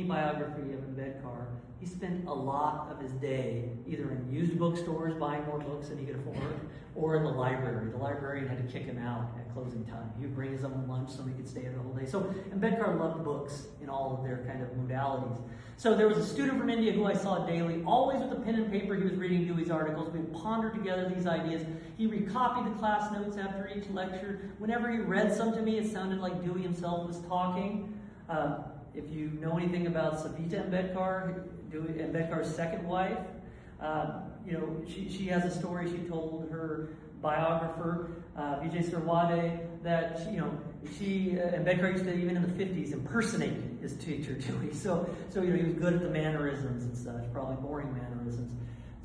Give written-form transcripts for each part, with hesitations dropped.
biography of Ambedkar, he spent a lot of his day either in used bookstores buying more books than he could afford, or in the library. The librarian had to kick him out at closing time. He would bring his own lunch so he could stay there the whole day. So Ambedkar loved books in all of their kind of modalities. So there was a student from India who I saw daily, always with a pen and paper. He was reading Dewey's articles. We pondered together these ideas. He recopied the class notes after each lecture. Whenever he read some to me, it sounded like Dewey himself was talking. If you know anything about Savita Ambedkar, Ambedkar's second wife, she has a story she told her biographer, Vijay Sarwade, that Ambedkar used to, even in the 50s, impersonate his teacher Dewey. So he was good at the mannerisms and such, probably boring mannerisms.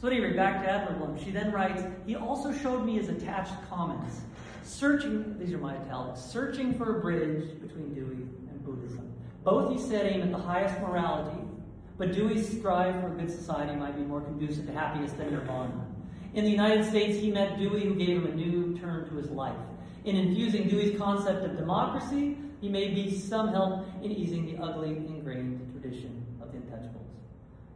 So anyway, back to Adler Bloom. She then writes, he also showed me his attached comments, these are my italics, searching for a bridge between Dewey and Buddhism. Both, he said, aim at the highest morality, but Dewey's strive for a good society might be more conducive to happiness than nirvana. In the United States, he met Dewey, who gave him a new turn to his life. In infusing Dewey's concept of democracy, he may be some help in easing the ugly, ingrained tradition of the untouchables.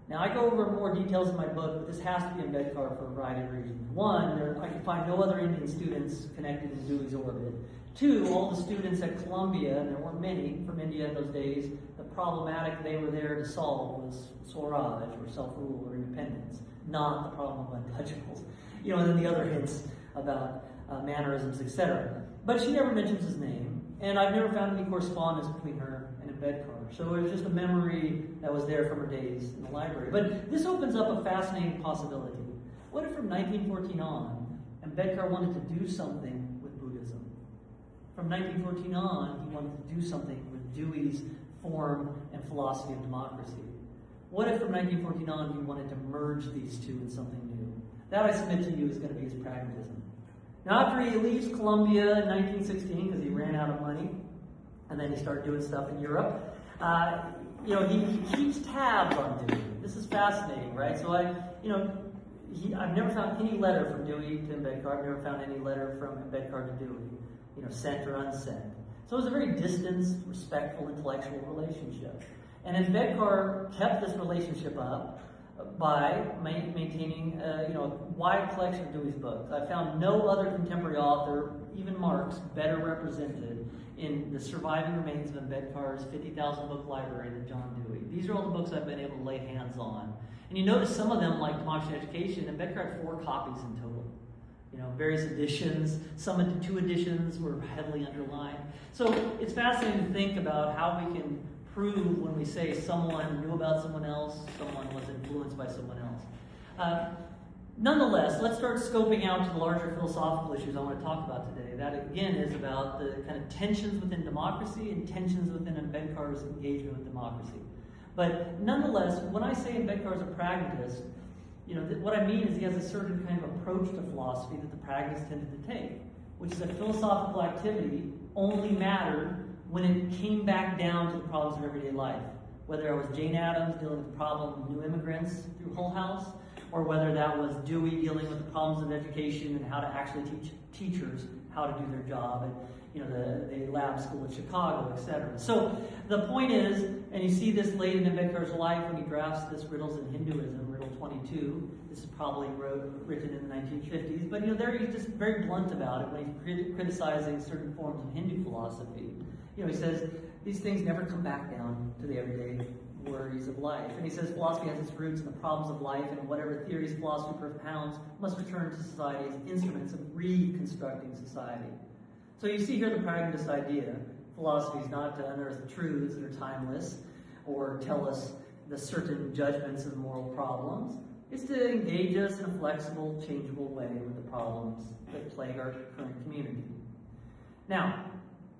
Now, I go over more details in my book, but this has to be Ambedkar for a variety of reasons. One, I could find no other Indian students connected in Dewey's orbit. Two, all the students at Columbia, and there weren't many from India in those days, the problematic they were there to solve was Swaraj, or self-rule, or independence, not the problem of untouchables. And then the other hints about mannerisms, etc. But she never mentions his name, and I've never found any correspondence between her and Ambedkar. So it was just a memory that was there from her days in the library. But this opens up a fascinating possibility. What if from 1914 on, Ambedkar wanted to do something with Buddhism? From 1914 on, he wanted to do something with Dewey's form and philosophy of democracy. What if from 1914 on, he wanted to merge these two in something new? That, I submit to you, is going to be his pragmatism. Now, after he leaves Columbia in 1916, because he ran out of money, and then he started doing stuff in Europe, he keeps tabs on Dewey. This is fascinating, right? So I've never found any letter from Dewey to Ambedkar. I've never found any letter from Ambedkar to Dewey, sent or unsent. So it was a very distant, respectful, intellectual relationship. And Ambedkar kept this relationship up by maintaining a wide collection of Dewey's books. I found no other contemporary author, even Marx, better represented in the surviving remains of Ambedkar's 50,000 book library than John Dewey. These are all the books I've been able to lay hands on. And you notice some of them, like Democracy and Education, Ambedkar had 4 copies in total. Various editions. Some 2 editions were heavily underlined. So it's fascinating to think about how we can prove when we say someone knew about someone else, someone was influenced by someone else. Nonetheless, let's start scoping out to the larger philosophical issues I want to talk about today. That, again, is about the kind of tensions within democracy and tensions within Ambedkar's engagement with democracy. But nonetheless, when I say Ambedkar is a pragmatist, what I mean is he has a certain kind of approach to philosophy that the pragmatists tended to take, which is that philosophical activity only mattered when it came back down to the problems of everyday life. Whether it was Jane Addams dealing with the problem of new immigrants through Hull House, or whether that was Dewey dealing with the problems of education and how to actually teach teachers how to do their job at the lab school in Chicago, etc. So the point is, and you see this late in Ambedkar's life when he drafts this Riddles in Hinduism, Riddle 22. This is probably written in the 1950s, but there he's just very blunt about it when he's criticizing certain forms of Hindu philosophy. He says these things never come back down to the everyday worries of life. And he says philosophy has its roots in the problems of life, and whatever theories philosophy propounds must return to society as instruments of reconstructing society. So you see here the pragmatist idea. Philosophy is not to unearth truths that are timeless or tell us the certain judgments of moral problems. It's to engage us in a flexible, changeable way with the problems that plague our current community. Now,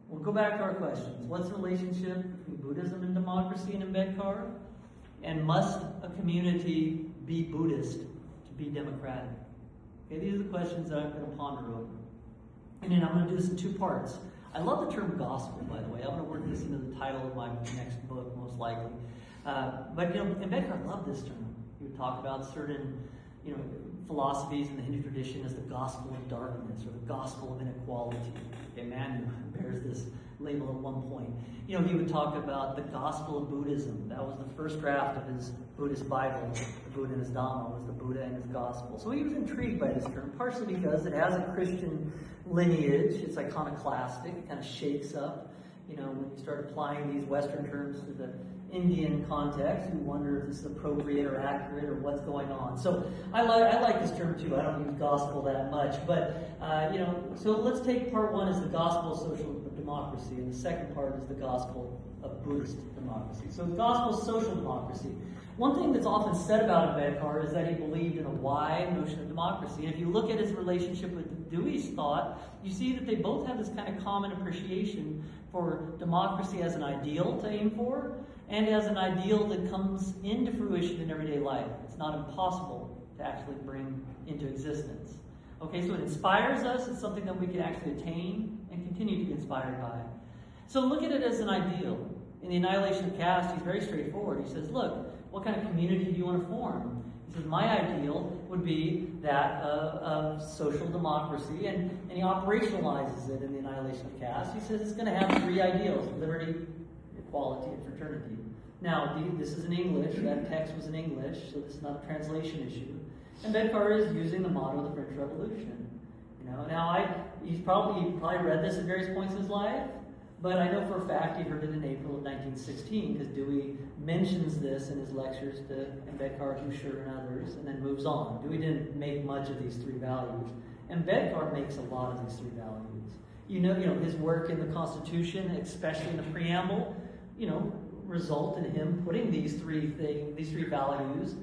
we'll go back to our questions. What's the relationship between Buddhism and democracy in Ambedkar? And must a community be Buddhist to be democratic? Okay, these are the questions that I'm going to ponder over. And then I'm going to do this in 2 parts. I love the term gospel, by the way. I'm going to work this into the title of my next book, most likely. But Ambedkar loved this term. He would talk about certain philosophies in the Hindu tradition as the gospel of darkness or the gospel of inequality. Okay, Manu bears this label at one point. He would talk about the gospel of Buddhism. That was the first draft of his Buddhist Bible. The Buddha and his Dhamma was the Buddha and his gospel. So he was intrigued by this term, partially because it has a Christian lineage. It's iconoclastic. It kind of shakes up. When you start applying these Western terms to the Indian context, you wonder if this is appropriate or accurate or what's going on. So I like this term too. I don't use gospel that much, but so let's take part one as the gospel of social democracy, and the second part is the gospel of Buddhist democracy. So the gospel of social democracy. One thing that's often said about Ambedkar is that he believed in a wide notion of democracy. And if you look at his relationship with Dewey's thought, you see that they both have this kind of common appreciation for democracy as an ideal to aim for, and as an ideal that comes into fruition in everyday life. It's not impossible to actually bring into existence. Okay, so it inspires us. It's something that we can actually attain and continue to be inspired by. So look at it as an ideal. In The Annihilation of Caste, he's very straightforward. He says, look, what kind of community do you want to form? He says, my ideal would be that of social democracy, and he operationalizes it in The Annihilation of Caste. He says it's going to have three ideals: liberty, equality, and fraternity. Now, this is in English. That text was in English, so this is not a translation issue. And Ambedkar is using the motto of the French Revolution. Now he's probably read this at various points in his life, but I know for a fact he heard it in April of 1916 because Dewey mentions this in his lectures to Ambedkar, Husserl, and others, and then moves on. Dewey didn't make much of these three values. Ambedkar makes a lot of these three values. His work in the Constitution, especially in the preamble, result in him putting these three values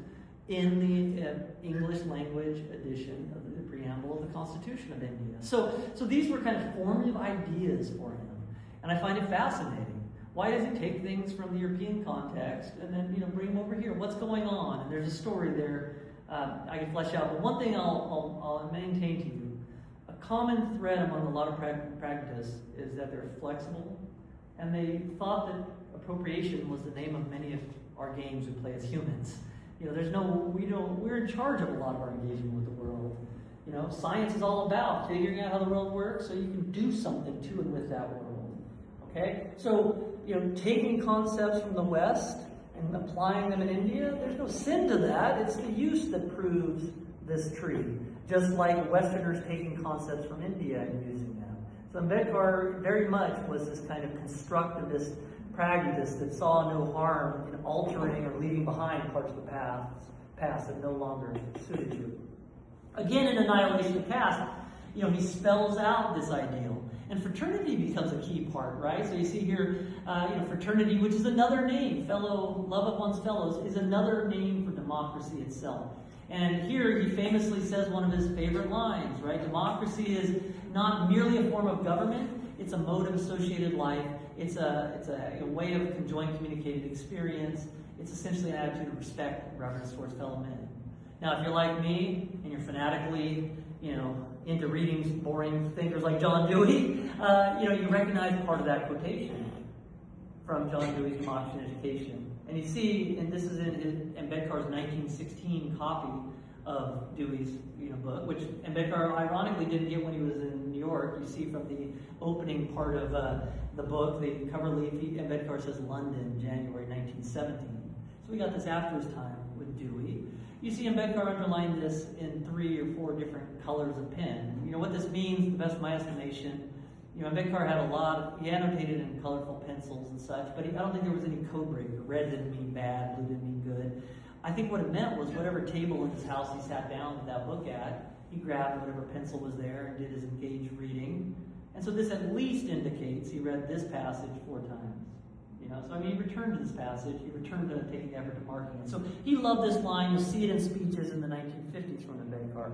in the English language edition of the preamble of the Constitution of India. So these were kind of formative ideas for him. And I find it fascinating. Why does he take things from the European context and then bring them over here? What's going on? And there's a story there I can flesh out. But one thing I'll maintain to you, a common thread among a lot of pragmatists is that they're flexible, and they thought that appropriation was the name of many of our games we play as humans. We're in charge of a lot of our engagement with the world. Science is all about figuring out how the world works so you can do something to and with that world. Okay? So, taking concepts from the West and applying them in India, there's no sin to that. It's the use that proves this tree. Just like Westerners taking concepts from India and using them. So Ambedkar very much was this kind of constructivist pragmatist that saw no harm in altering or leaving behind parts of the past that no longer suited you. Again, in Annihilation of Caste, he spells out this ideal. And fraternity becomes a key part, right? So you see here, fraternity, which is another name, love of one's fellows, is another name for democracy itself. And here he famously says one of his favorite lines, right? Democracy is not merely a form of government, it's a mode of associated life. It's a way of enjoying communicated experience. It's essentially an attitude of respect and reverence towards fellow men. Now, if you're like me and you're fanatically, into reading boring thinkers like John Dewey, you recognize part of that quotation from John Dewey's Democracy and Education. And you see, and this is in Ambedkar's 1916 copy of Dewey's book, which Ambedkar ironically didn't get when he was in New York. You see from the opening part of the book, the cover leaf, Ambedkar says London, January 1917. So we got this after his time with Dewey. You see Ambedkar underlined this in 3 or 4 different colors of pen. What this means, to the best of my estimation, Ambedkar had he annotated in colorful pencils and such, but I don't think there was any code breaker. Red didn't mean bad, blue didn't mean good. I think what it meant was whatever table in his house he sat down with that book at, he grabbed whatever pencil was there and did his engaged reading. And so this at least indicates he read this passage 4 times. So he returned to this passage, he returned to taking the effort to marking it. So he loved this line. You'll see it in speeches in the 1950s from Ambedkar.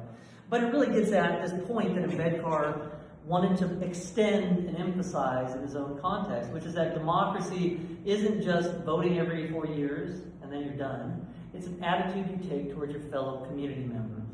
But it really gets at this point that Ambedkar wanted to extend and emphasize in his own context, which is that democracy isn't just voting every 4 years and then you're done. It's an attitude you take towards your fellow community members.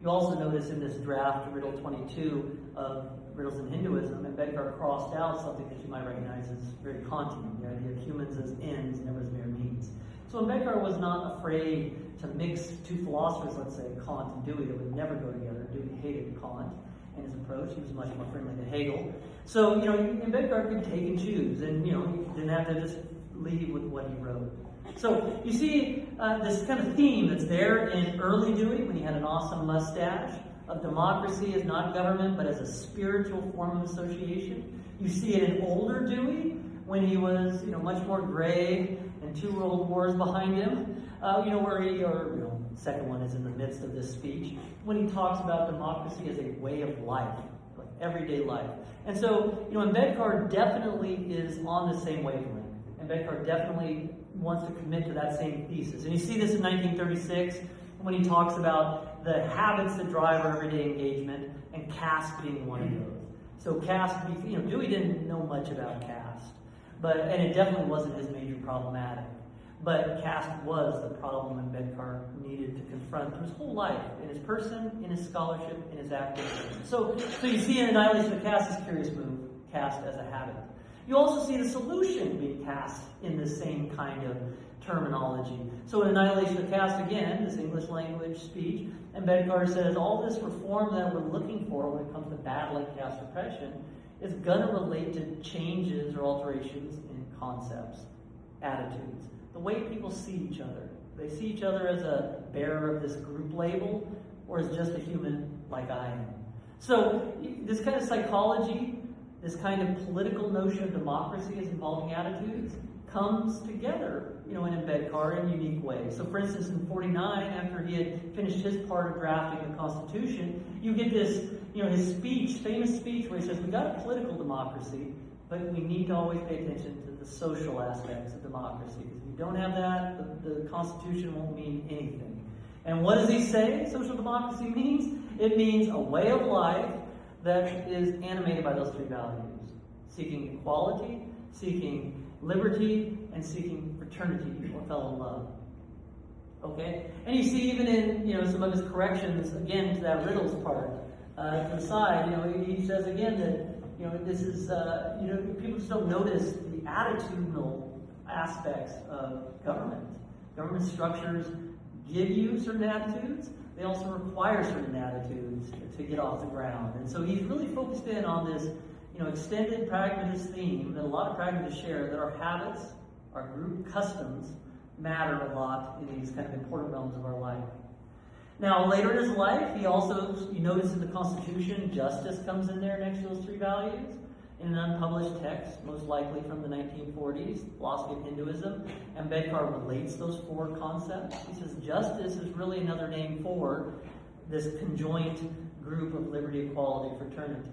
You also notice in this draft, Riddle 22 of Riddles in Hinduism, Ambedkar crossed out something that you might recognize as very Kantian, the idea of humans as ends, never as mere means. So Ambedkar was not afraid to mix two philosophers, let's say Kant and Dewey, that would never go together. Dewey hated Kant and his approach. He was much more friendly to Hegel. So, Ambedkar could take and choose, and, he didn't have to just leave with what he wrote. So you see this kind of theme that's there in early Dewey, when he had an awesome mustache, of democracy as not government, but as a spiritual form of association. You see it in older Dewey, when he was, much more gray and 2 world wars behind him. Second one is in the midst of this speech, when he talks about democracy as a way of life, like everyday life. And so, Ambedkar definitely is on the same wavelength. Ambedkar definitely wants to commit to that same thesis. And you see this in 1936, when he talks about the habits that drive our everyday engagement, and caste being one of those. So caste, Dewey didn't know much about caste, and it definitely wasn't his major problematic. But caste was the problem Ambedkar needed to confront through his whole life, in his person, in his scholarship, in his activism. So you see in Annihilation of Caste this curious move, caste as a habit. You also see the solution being caste in the same kind of terminology. So in Annihilation of Caste, again, this English language speech, Ambedkar says all this reform that we're looking for when it comes to battling caste oppression is going to relate to changes or alterations in concepts, attitudes, the way people see each other. They see each other as a bearer of this group label, or as just a human like I am. So this kind of psychology, this kind of political notion of democracy as involving attitudes, comes together, in Ambedkar in unique ways. So for instance, in 49, after he had finished his part of drafting the Constitution, you get this, his speech, famous speech, where he says, we got a political democracy, but we need to always pay attention to the social aspects of democracy. Because if you don't have that, the Constitution won't mean anything. And what does he say social democracy means? It means a way of life that is animated by those 3 values. Seeking equality, seeking liberty, and seeking fraternity or fellow love. Okay? And you see even in, some of his corrections, again, to that riddles part, to the side, he says again that, this is, people just don't notice the attitudinal aspects of government. Government structures give you certain attitudes. They also require certain attitudes to get off the ground. And so he's really focused in on this, extended pragmatist theme that a lot of pragmatists share, that our habits, our group customs, matter a lot in these kind of important realms of our life. Now, later in his life, you notice in the Constitution, justice comes in there next to those 3 values. In an unpublished text, most likely from the 1940s, Philosophy of Hinduism, Ambedkar relates those 4 concepts. He says justice is really another name for this conjoint group of liberty, equality, fraternity.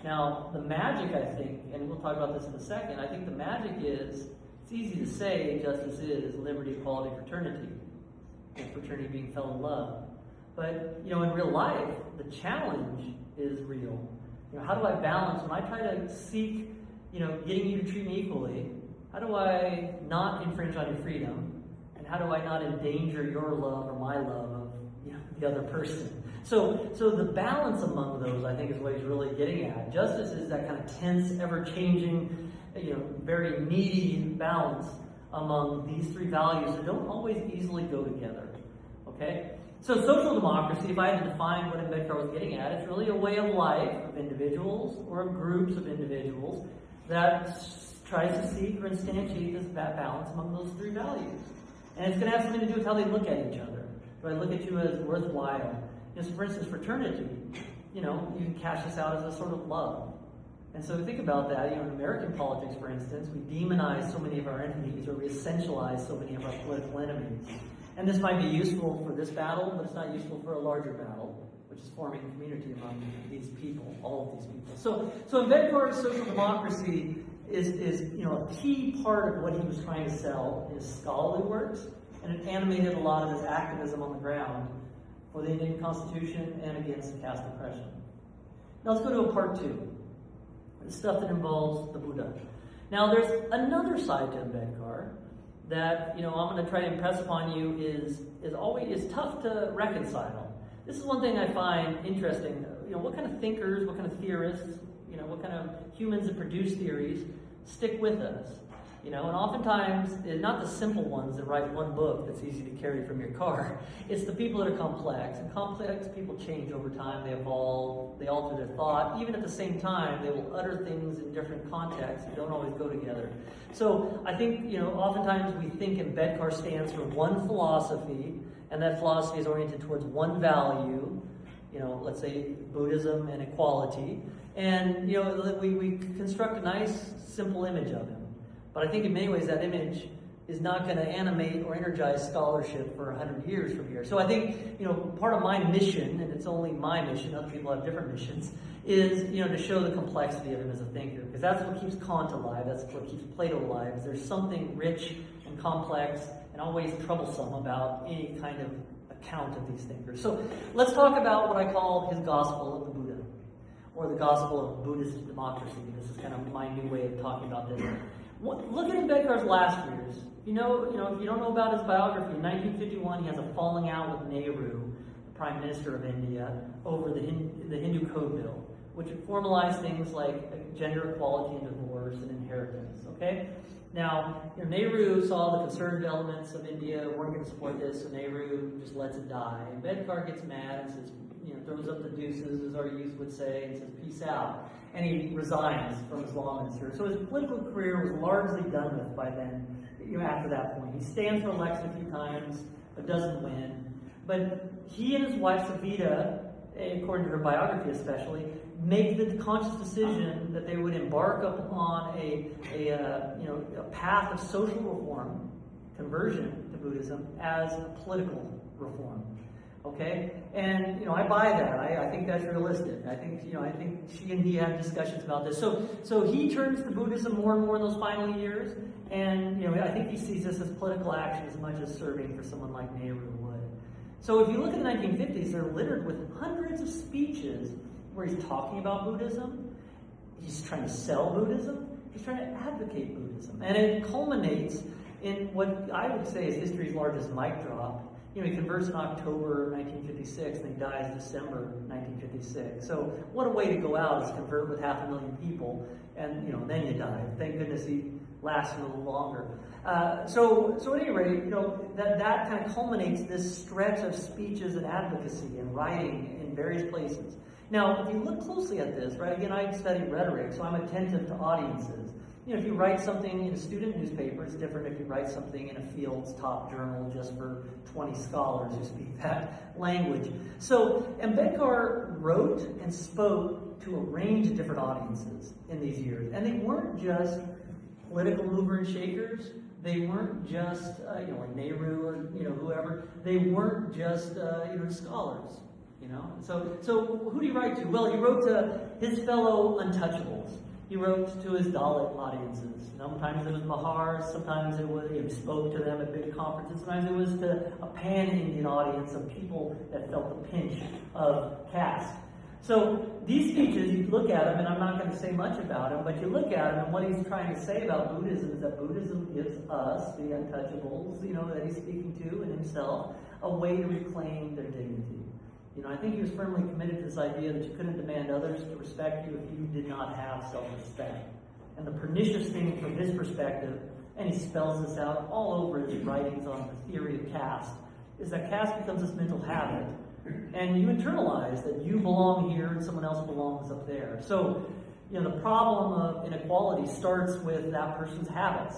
Now, the magic, I think, and we'll talk about this in a second, I think the magic is, it's easy to say justice is liberty, equality, fraternity, and fraternity being fellow love. But, in real life, the challenge is real. How do I balance, when I try to seek, getting you to treat me equally, how do I not infringe on your freedom? And how do I not endanger your love or my love of, the other person? So the balance among those, I think, is what he's really getting at. Justice is that kind of tense, ever-changing, very needy balance among these 3 values that don't always easily go together. Okay? So social democracy, if I had to define what Ambedkar was getting at, it's really a way of life of individuals or of groups of individuals that tries to seek or instantiate that balance among those 3 values. And it's going to have something to do with how they look at each other. Do I look at you as worthwhile? So for instance, fraternity, you can cash this out as a sort of love. And so think about that. In American politics, for instance, we demonize so many of our enemies, or we essentialize so many of our political enemies. And this might be useful for this battle, but it's not useful for a larger battle, which is forming a community among these people, all of these people. So Ambedkar's social democracy is a key part of what he was trying to sell in his scholarly works, and it animated a lot of his activism on the ground for the Indian Constitution and against caste oppression. Now let's go to a part 2, the stuff that involves the Buddha. Now there's another side to Ambedkar that I'm going to try to impress upon you is tough to reconcile. This is one thing I find interesting. What kind of thinkers, what kind of theorists, what kind of humans that produce theories stick with us. You know, and oftentimes, not the simple ones that write one book that's easy to carry from your car. It's the people that are complex. And complex people change over time. They evolve. They alter their thought. Even at the same time, they will utter things in different contexts that don't always go together. So I think, you know, oftentimes we think Ambedkar stands for one philosophy, and that philosophy is oriented towards one value. You know, let's say Buddhism and equality. And, you know, we construct a nice, simple image of him. But I think in many ways that image is not going to animate or energize scholarship for 100 years from here. So I think, you know, part of my mission, and it's only my mission, other people have different missions, is, you know, to show the complexity of him as a thinker. Because that's what keeps Kant alive, that's what keeps Plato alive. There's something rich and complex and always troublesome about any kind of account of these thinkers. So let's talk about what I call his gospel of the Buddha, or the gospel of Buddhist democracy. This is kind of my new way of talking about this. Look at Ambedkar's last years. You know, if you don't know about his biography, in 1951 he has a falling out with Nehru, the Prime Minister of India, over the Hindu Code Bill, which formalized things like gender equality and divorce and inheritance. Okay? Now, you know, Nehru saw the conservative elements of India weren't going to support this, so Nehru just lets it die. Ambedkar gets mad and says, you know, throws up the deuces, as our youth would say, and says, peace out. And he resigns from his law minister. So his political career was largely done with by then, you know, after that point. He stands for election a few times, but doesn't win. But he and his wife, Savita, according to her biography especially, make the conscious decision that they would embark upon a path of social reform, conversion to Buddhism, as a political reform. Okay, and you know, I buy that. I think that's realistic. I think she and he had discussions about this. So he turns to Buddhism more and more in those final years, and you know, I think he sees this as political action as much as serving for someone like Nehru would. So if you look at the 1950s, they're littered with hundreds of speeches where he's talking about Buddhism, he's trying to sell Buddhism, he's trying to advocate Buddhism, and it culminates in what I would say is history's largest mic drop. You know, he converts in October 1956, and he dies December 1956. So what a way to go out is convert with 500,000 people, and you know, then you die. Thank goodness he lasts a little longer. So at any rate, you know, that kind of culminates this stretch of speeches and advocacy and writing in various places. Now, if you look closely at this, right? Again, I study rhetoric, so I'm attentive to audiences. You know, if you write something in a student newspaper, it's different if you write something in a field's top journal just for 20 scholars who speak that language. So Ambedkar wrote and spoke to a range of different audiences in these years. And they weren't just political mover and shakers. They weren't just, like Nehru or, whoever. They weren't just, scholars, So who do you write to? Well, he wrote to his fellow untouchables. He wrote to his Dalit audiences. Sometimes it was Mahars, sometimes it was, he spoke to them at big conferences, sometimes it was to a pan-Indian audience of people that felt the pinch of caste. So these speeches, you look at them, and I'm not going to say much about them, but you look at them, and what he's trying to say about Buddhism is that Buddhism gives us, the untouchables, that he's speaking to and himself, a way to reclaim their dignity. I think he was firmly committed to this idea that you couldn't demand others to respect you if you did not have self-respect. And the pernicious thing from his perspective, and he spells this out all over his writings on the theory of caste, is that caste becomes this mental habit, and you internalize that you belong here and someone else belongs up there. So, the problem of inequality starts with that person's habits.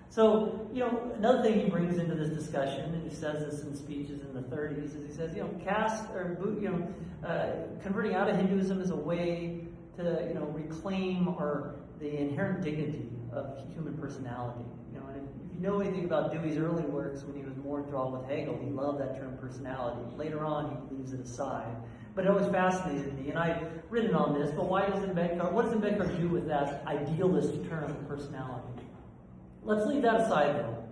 So, another thing he brings into this discussion, and he says this in speeches in the 30s, is he says, caste, or, converting out of Hinduism is a way to, reclaim the inherent dignity of human personality. And if you know anything about Dewey's early works, when he was more enthralled with Hegel, he loved that term personality. Later on, he leaves it aside. But it always fascinated me, and I've written on this, but what does Ambedkar do with that idealist term of personality? Let's leave that aside, though.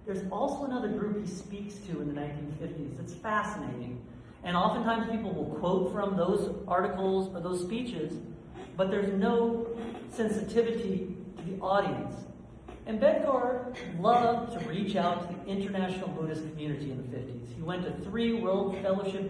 There's also another group he speaks to in the 1950s that's fascinating. And oftentimes people will quote from those articles or those speeches, but there's no sensitivity to the audience. Ambedkar loved to reach out to the international Buddhist community in the 50s. He went to 3 World Fellowship